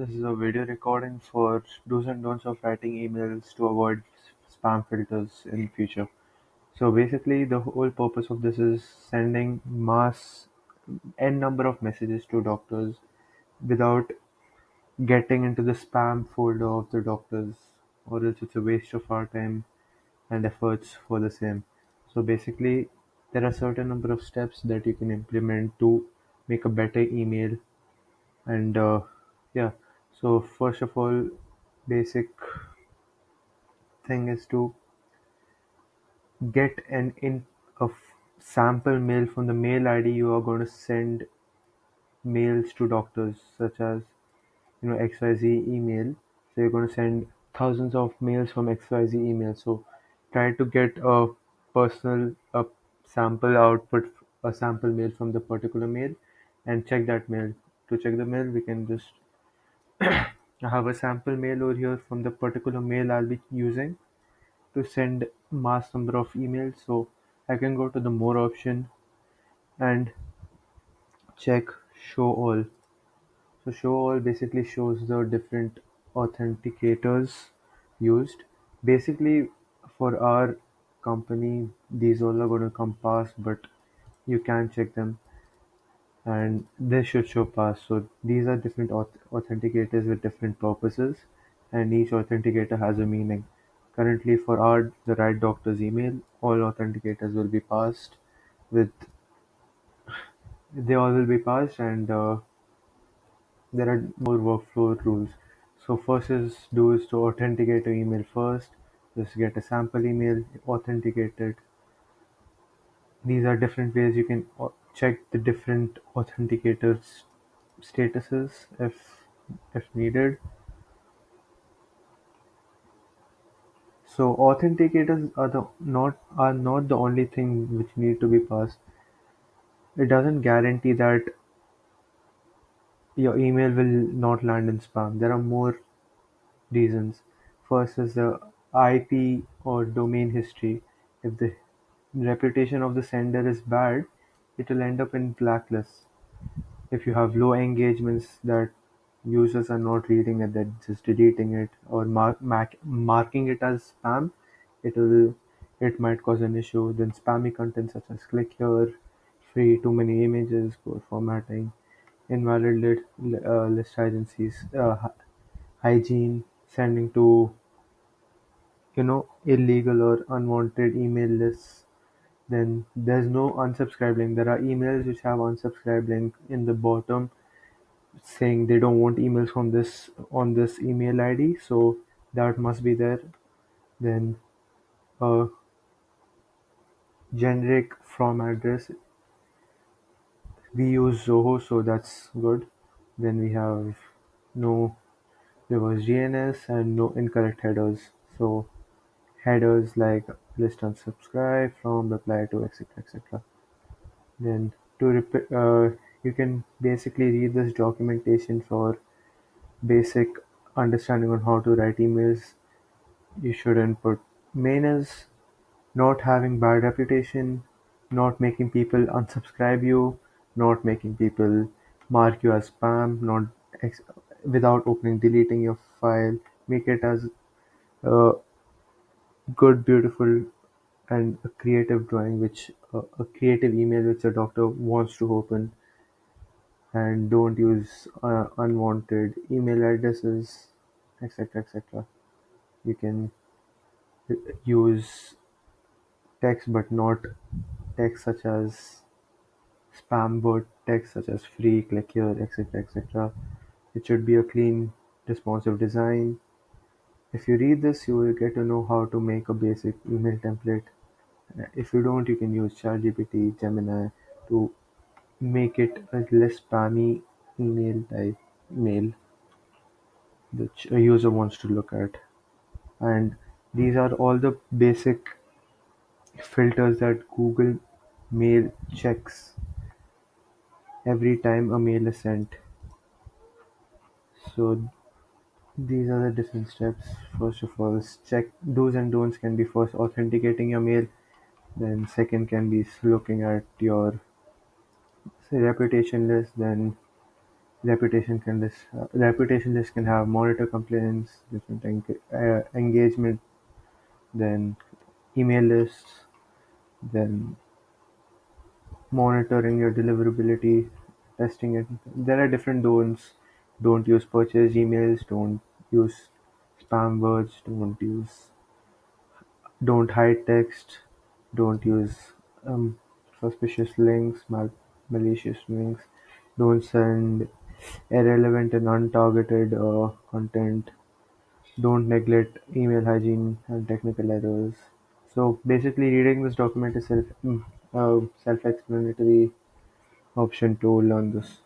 This is a video recording for do's and don'ts of writing emails to avoid spam filters in future. So basically, the whole purpose of this is sending mass n number of messages to doctors without getting into the spam folder of the doctors, or else it's a waste of our time and efforts for the same. So basically, there are certain number of steps that you can implement to make a better email. And yeah, so first of all, basic thing is to get an in a sample mail from the mail ID you are going to send mails to doctors, such as XYZ email. So you're going to send thousands of mails from XYZ email. So try to get a sample output, a sample mail from the particular mail, and check that mail. To check the mail, we can just I have a sample mail over here from the particular mail I'll be using to send mass number of emails. So I can go to the more option and check show all. So show all basically shows the different authenticators used. Basically, for our company, these all are going to come pass, but you can check them and this should show pass. So these are different authenticators with different purposes, and each authenticator has a meaning. Currently, for our the right doctor's email, all authenticators will be passed with they all will be passed, and there are more workflow rules. So first is to authenticate your email first. Just get a sample email, authenticate it. These are different ways you can check the different authenticators statuses if needed. So authenticators are not the only thing which need to be passed. It doesn't guarantee that your email will not land in spam. There are more reasons. First is the IP or domain history. If the reputation of the sender is bad, it will end up in blacklist. If you have low engagements that users are not reading it, they're just deleting it or marking it as spam, it will it might cause an issue. Then spammy content such as click here, free, too many images, poor formatting, invalid list agencies, hygiene, sending to illegal or unwanted email lists. Then there's no unsubscribe link. There are emails which have unsubscribe link in the bottom saying they don't want emails from this on this email ID, so that must be there. Then a generic from address. We use Zoho, so that's good. Then we have no reverse DNS and no incorrect headers. So headers like list unsubscribe from reply to etc etc. Then you can basically read this documentation for basic understanding on how to write emails. You should input main is not having bad reputation, not making people unsubscribe you, not making people mark you as spam, not ex- without opening deleting your file. Make it as a good, beautiful, and a creative drawing, which a creative email which a doctor wants to open, and don't use unwanted email addresses, etc. etc. You can use text, but not text such as spam bot, text such as free, click here, etc. etc. It should be a clean, responsive design. If you read this, you will get to know how to make a basic email template. If you don't, you can use ChatGPT, Gemini to make it a less spammy email type mail which a user wants to look at. And these are all the basic filters that Google Mail checks every time a mail is sent. So these are the different steps. First of all, check do's and don'ts can be first authenticating your mail. Then second can be looking at your say reputation list. Then Reputation list can have monitor complaints, different engagement, then email lists, then monitoring your deliverability, testing it. There are different don'ts. Don't use purchase emails. Don't use spam words. Don't hide text. Don't use suspicious links, malicious links. Don't send irrelevant and untargeted content. Don't neglect email hygiene and technical errors. So basically, reading this document is self-explanatory option to learn this.